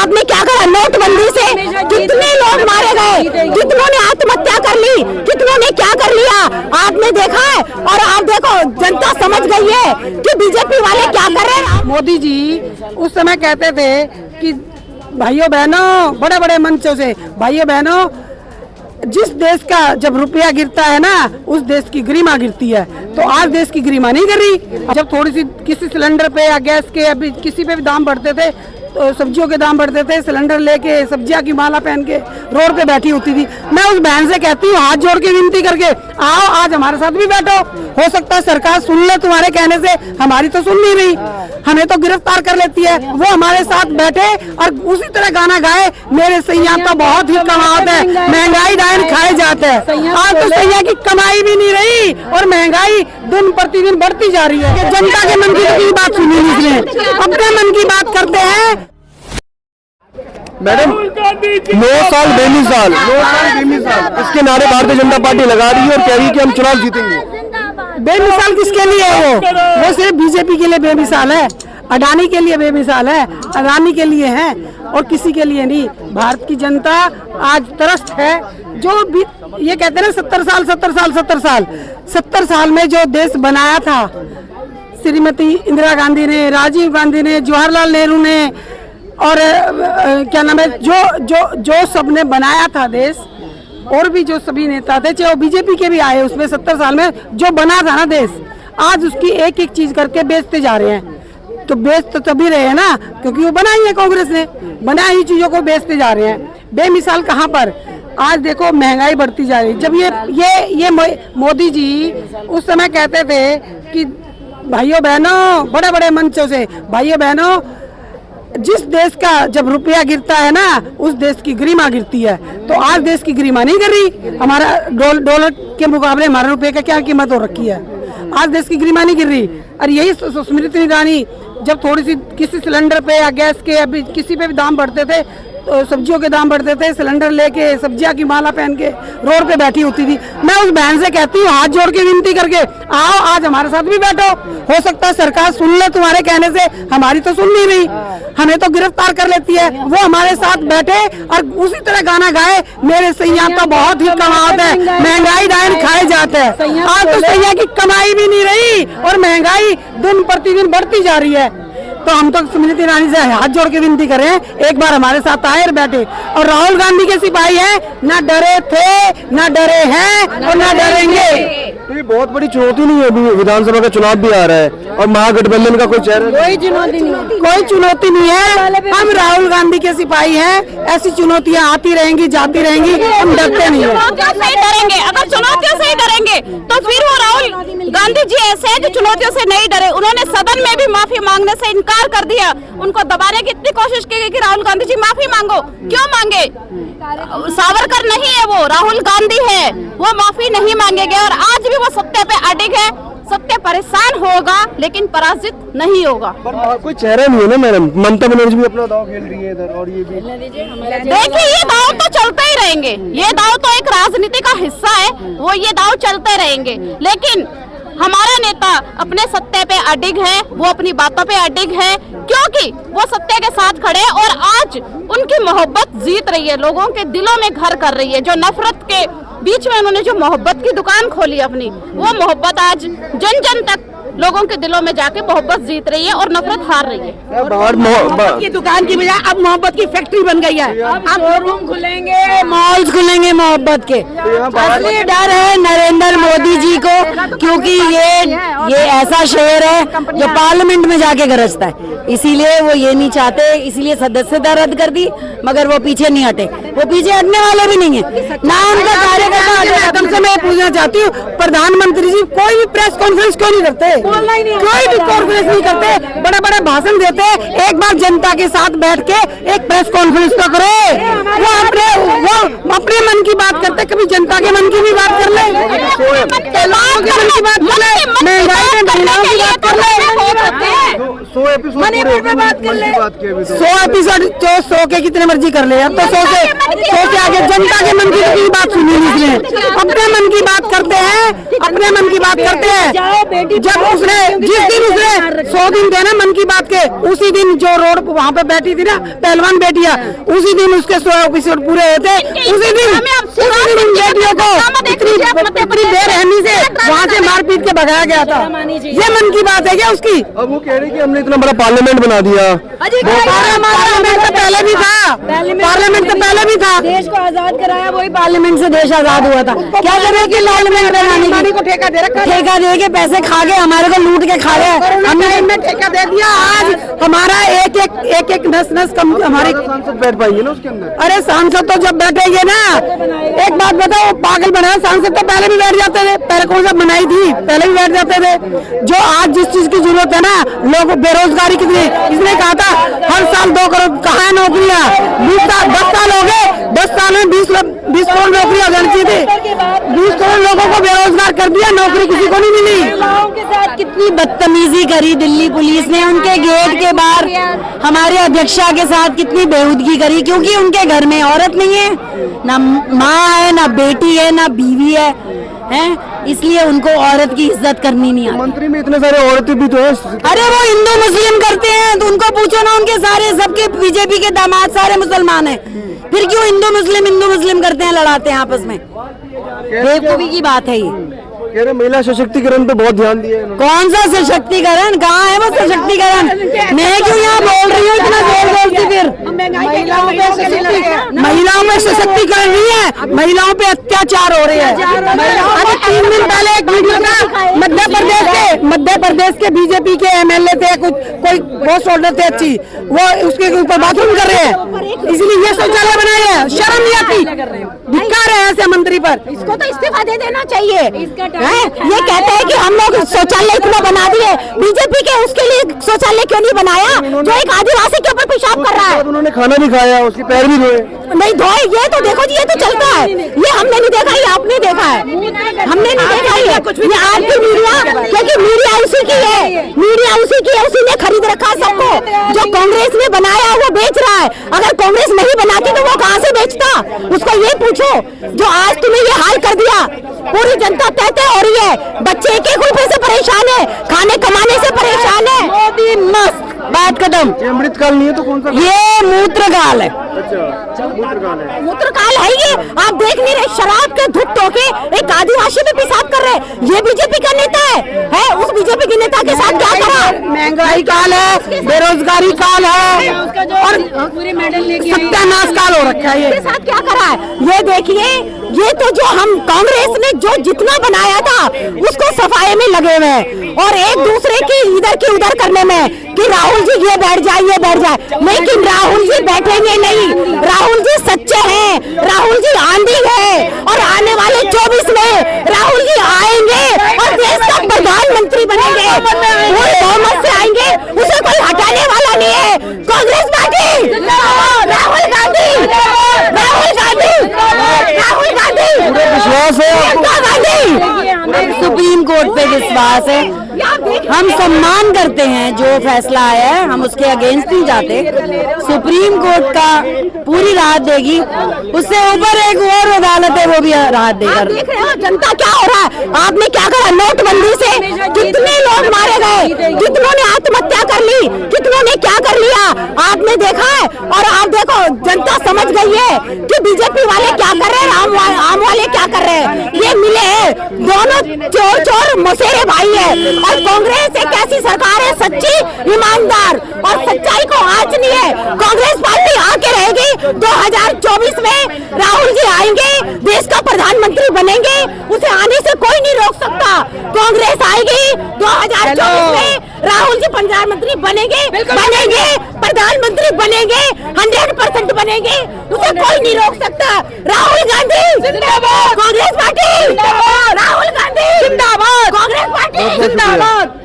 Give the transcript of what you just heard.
आपने क्या करा? नोटबंदी से कितने लोग मारे गए, कितनों ने आत्महत्या कर ली, कितनों ने क्या कर लिया आपने देखा है। और आप देखो जनता समझ गई है कि बीजेपी वाले क्या कर रहे हैं। मोदी जी उस समय कहते थे कि भाइयों बहनों, बड़े बड़े मंचों से, भाइयों बहनों, जिस देश का जब रुपया गिरता है ना, उस देश की गरिमा गिरती है। तो आज देश की गरिमा नहीं गिर रही। जब थोड़ी सी किसी सिलेंडर पे या गैस के अभी किसी पे भी दाम बढ़ते थे, तो सब्जियों के दाम बढ़ते थे, सिलेंडर लेके सब्जियां की माला पहन के रोड पे बैठी होती थी। मैं उस बहन से कहती हूँ, हाथ जोड़ के विनती करके, आओ आज हमारे साथ भी बैठो। हो सकता है सरकार सुन ले तुम्हारे कहने से, हमारी तो सुन नहीं रही, हमें तो गिरफ्तार कर लेती है। वो हमारे साथ बैठे और उसी तरह गाना गाए, मेरे सैया तो बहुत ही कमावत है, महंगाई डायन खाए जाते हैं। आज तो सैया की कमाई भी नहीं रही और महंगाई दिन प्रतिदिन बढ़ती जा रही है। जनता के मन की बात सुनी इसलिए अपने मन की बात करते हैं। मैडम 9 साल बेमिसाल, इसके नारे भारतीय जनता पार्टी लगा रही है और कह रही है कि हम चुनाव जीतेंगे। बेमिसाल किसके लिए है? वो सिर्फ बीजेपी के लिए बेमिसाल है, अडानी के लिए बेमिसाल है, अडानी के लिए है और किसी के लिए नहीं। भारत की जनता आज त्रस्त है। जो भी ये कहते हैं ना 70 साल में जो देश बनाया था श्रीमती इंदिरा गांधी ने, राजीव गांधी ने, जवाहरलाल नेहरू ने और क्या नाम है, जो सबने बनाया था देश, और भी जो सभी नेता थे, चाहे वो बीजेपी के भी आए, उसमें 70 साल में जो बना था ना देश, आज उसकी एक एक चीज करके बेचते जा रहे हैं। तो बेच तो तभी रहे हैं ना, क्योंकि वो बनाई है कांग्रेस ने, बनाई हुई चीजों को बेचते जा रहे हैं। बेमिसाल कहाँ पर? आज देखो महंगाई बढ़ती जा रही है। जब ये मोदी जी उस समय कहते थे कि भाइयों बहनों, बड़े बड़े मंचों से, भाइयों बहनों, जिस देश का जब रुपया गिरता है ना, उस देश की गरिमा गिरती है। तो आज देश की गरिमा नहीं गिर रही। हमारा डॉलर के मुकाबले हमारे रुपये का क्या कीमत हो रखी है। आज देश की गरिमा नहीं गिर रही। और यही स्मृति ईरानी जब थोड़ी सी किसी सिलेंडर पे या गैस के अभी किसी पे भी दाम बढ़ते थे, तो सब्जियों के दाम बढ़ते थे, सिलेंडर लेके सब्जियां की माला पहन के रोड पे बैठी होती थी। मैं उस बहन से कहती हूँ, हाथ जोड़ के विनती करके, आओ आज हमारे साथ भी बैठो। हो सकता है सरकार सुन ले तुम्हारे कहने से, हमारी तो सुन नहीं रही, हमें तो गिरफ्तार कर लेती है। वो हमारे साथ बैठे और उसी तरह गाना गाए, मेरे सैया तो बहुत ही कमावत है, महंगाई डायन खाए जाते हैं। आज तो सैया की कमाई भी नहीं रही और महंगाई दिन प्रतिदिन बढ़ती जा रही है। तो हम तो स्मृति ईरानी से हाथ जोड़ के विनती करें, एक बार हमारे साथ आए और बैठे। और राहुल गांधी के सिपाही हैं, ना डरे थे, ना डरे हैं और ना डरेंगे। तो ये बहुत बड़ी चुनौती नहीं है? अभी विधानसभा का चुनाव भी आ रहा है और महागठबंधन का कोई चेहरा, कोई चुनौती नहीं, कोई चुनौती नहीं है। हम राहुल गांधी के सिपाही हैं। ऐसी चुनौतियां आती रहेंगी, जाती रहेंगी, हम डरते नहीं है। डरेंगे अगर चुनौतियों से ही डरेंगे तो फिर वो राहुल गांधी जी ऐसे हैं जो चुनौतियों से नहीं डरे। उन्होंने सदन में भी माफी मांगने से इनकार कर दिया। उनको दबाने की इतनी कोशिश की गई कि राहुल गांधी जी माफी मांगो। क्यों मांगे? सावरकर नहीं है वो, राहुल गांधी है, वो माफी नहीं मांगेंगे। और आज भी वो सत्य पे अडिग है। सत्य परेशान होगा लेकिन पराजित नहीं होगा। पर कोई चेहरा नहीं है ना मैडम। ममता बनर्जी भी अपना दाव खेल रही है इधर, और ये भी देखिए, ये दाव तो चलते ही रहेंगे। ये दाव तो एक राजनीति का हिस्सा है, वो ये दाव चलते रहेंगे। लेकिन हमारा नेता अपने सत्य पे अडिग है, वो अपनी बातों पे अडिग है, क्योंकि वो सत्य के साथ खड़े हैं। और आज उनकी मोहब्बत जीत रही है, लोगों के दिलों में घर कर रही है। जो नफरत के बीच में उन्होंने जो मोहब्बत की दुकान खोली अपनी, वो मोहब्बत आज जन जन तक लोगों के दिलों में जाके मोहब्बत जीत रही है और नफरत हार रही है। मोहब्बत की दुकान की बजाय अब मोहब्बत की फैक्ट्री बन गई है। अब शोरूम खुलेंगे, मॉल्स खुलेंगे मोहब्बत के। असली डर है नरेंद्र मोदी जी को, क्योंकि ये ऐसा शेर है जो पार्लियामेंट में जाके गरजता है। इसीलिए वो ये नहीं चाहते, इसीलिए सदस्यता रद्द कर दी, मगर वो पीछे नहीं हटे। वो पीछे हटने वाले भी नहीं है ना, उनका कार्यकर्ता हटेगा। तुमसे मैं पूछना चाहती हूँ, प्रधानमंत्री जी कोई भी प्रेस कॉन्फ्रेंस क्यों नहीं करते? कोई भी कॉन्फ्रेंस नहीं करते, बड़े बड़े भाषण देते। एक बार जनता के साथ बैठ के एक प्रेस कॉन्फ्रेंस तो करे। वो अपने मन की बात करते, कभी जनता के मन की भी बात कर ले, लोगों के मन की बात कर ले, महंगाई में महिलाओं की बात कर ले। 100 एपिसोड मणिपुर पे बात कर ले। बात की अभी तो 100 एपिसोड तो 100 के कितने मर्जी कर ले, अब तो 100 से आगे जनता के मन की कोई बात सुनी नहीं इसने। अपने मन की बात करते हैं, अपने मन की बात करते हैं। जब उसने जिस दिन उसने 100 दिन थे ना मन की बात के, उसी दिन जो रोड वहाँ पे बैठी थी ना पहलवान बेटियां, उसी दिन उसके 100 एपिसोड पूरे होते। उसी दिन इन बेटियों को इतनी बेरहमी से वहाँ से मारपीट के भगाया गया था। ये मन की बात है क्या उसकी? अब वो कह रहे कि हमने इतना बड़ा पार्लियामेंट बना दिया। पार्लियामेंट तो पहले भी था, पार्लियामेंट तो पहले भी था। देश को आजाद कराया, वही पार्लियामेंट से देश आजाद हुआ था। क्या जरूरत की पार्लियामेंट बनाने को? ठेका दे रखा, ठेका दे के पैसे खा गए, हमारे को लूट के खा गए। हमने ठेका दे दिया। आज हमारा एक नस कम हमारे सांसद बैठ पाएंगे ना उसके अंदर? अरे सांसद तो जब बैठेंगे ना, एक बात बताओ, पागल बना सांसद तो पहले भी बैठ जाते थे। पहले कौन सा बनाई थी, पहले भी बैठ जाते थे। जो आज जिस चीज की जरूरत है ना, लोग बेरोजगारी कितनी, इसने कहा था हर साल 2 करोड़, कहाँ है नौकरियाँ? 10 साल हो गए, 10 साल में 20 करोड़ नौकरियाँ हो जानी चाहिए थी। 20 करोड़ लोगों को बेरोजगार कर दिया, नौकरी किसी को नहीं मिली। महिलाओं के साथ कितनी बदतमीजी करी दिल्ली पुलिस ने, उनके गेट के बाहर हमारे अध्यक्षा के साथ कितनी बेहूदगी करी, क्योंकि उनके घर में औरत नहीं है, ना माँ है, ना बेटी है, ना बीवी है, इसलिए उनको औरत की इज्जत करनी नहीं आती। मंत्री में इतने सारे औरतें भी तो है। अरे वो हिंदू मुस्लिम करते हैं तो उनको पूछो ना, उनके सारे सबके बीजेपी के दामाद सारे मुसलमान हैं, फिर क्यों हिंदू मुस्लिम करते हैं, लड़ाते हैं आपस में? बेवकूफी की बात है ये। कह रहे महिला सशक्तिकरण पे बहुत ध्यान दिया है। कौन सा सशक्तिकरण, कहाँ है वो सशक्तिकरण? मैं क्यों यहाँ बोल रही हूँ इतना जोर से? फिर महिलाओं में सशक्तिकरण नहीं है, महिलाओं पे अत्याचार हो रहे हैं। अभी 3 दिन पहले एक वीडियो था, मध्य प्रदेश के बीजेपी के एमएलए थे, कोई पोस्ट होल्डर थे अच्छी, वो उसके ऊपर बाथरूम कर रहे हैं, इसलिए ये शौचालय बनाए हैं। शर्म नहीं आती, धिक्कार है ऐसे मंत्री पर। इसको तो इस्तीफा दे देना चाहिए। ये कहते हैं कि हम लोग शौचालय इतना बना दिए, बीजेपी के उसके लिए शौचालय क्यों नहीं बनाया जो एक आदिवासी के ऊपर पेशाब कर रहा है? उन्होंने खाना भी खाया, उसके पैर भी धोए। नहीं धोए, ये तो देखो जी, ये तो चलता है, ये हमने नहीं देखा, ये आपने देखा है, हमने नहीं देखा ये आज की मीडिया, क्योंकि मीडिया उसी की है, मीडिया उसी की है, उसी ने खरीद रखा है सबको। जो कांग्रेस ने बनाया वो बेच रहा है, अगर कांग्रेस नहीं बनाती तो वो कहाँ से बेचता? उसको ये पूछो, जो आज तुम्हें ये हाल कर दिया, पूरी जनता तहते हो रही है, बच्चे एक रुपए से परेशान है, खाने कमाने से परेशान है। मोदी मस्त, बात खत्म। ये अमृतकाल नहीं है तो कौन सा? ये मूत्रकाल है। अच्छा, मूत्रकाल है। मूत्रकाल है ये, आप देख नहीं रहे, शराब के धुत होके एक आदिवासी पे पेशाब कर रहे हैं। ये बीजेपी का नेता है? उस बीजेपी के नेता के साथ क्या करा? महंगाई काल है, बेरोजगारी काल है, और पूरे मेडल लेके सत्यानाश काल हो रखा है। के साथ क्या करा है? ये देखिए, ये तो जो हम कांग्रेस ने जो जितना बनाया था उसको सफाई में लगे हुए हैं, और एक दूसरे की इधर की उधर करने में कि राहुल जी ये बैठ जाए, ये बैठ जाए, लेकिन राहुल जी बैठेंगे नहीं। राहुल जी सच्चे हैं, राहुल जी आंधी है, और आने वाले 24 में राहुल जी आएंगे और देश का प्रधानमंत्री बनेंगे, पूरे बहुमत से आएंगे, उसे कोई हटाने वाला नहीं है। कांग्रेस पार्टी, राहुल गांधी, राहुल गांधी, राहुल गांधी, विश्वास है प्रियंका गांधी। हमें सुप्रीम कोर्ट पे विश्वास है, हम सम्मान करते हैं जो फैसला आया है, हम उसके अगेंस्ट नहीं जाते। सुप्रीम कोर्ट का पूरी राहत देगी, उससे ऊपर एक और अदालत है वो भी राहत देगा। देख रहे हो जनता क्या हो रहा है? आपने क्या करा? नोटबंदी से कितने लोग मारे गए, कितनों ने आत्महत्या कर ली, कितनों ने क्या कर लिया, आपने देखा है। और आप देखो, जनता समझ गई है कि बीजेपी वाले क्या कर रहे हैं, आम वाले क्या कर रहे हैं। ये मिले हैं, दोनों चोर चोर मौसेरे भाई है, और कांग्रेस एक ऐसी सरकार है सच्ची, ईमानदार, और सच्चाई को आंच नहीं है। कांग्रेस पार्टी आके रहेगी, 2024 में राहुल जी आएंगे, देश का प्रधानमंत्री बनेंगे, उसे आने से कोई नहीं रोक सकता। कांग्रेस आएगी 2024 में, राहुल जी प्रधानमंत्री बनेंगे, प्रधानमंत्री बनेंगे, 100% बनेंगे, उसे कोई नहीं रोक सकता। राहुल गांधी जिंदाबाद, कांग्रेस पार्टी जिंदाबाद, राहुल गांधी जिंदाबाद, कांग्रेस पार्टी जिंदाबाद।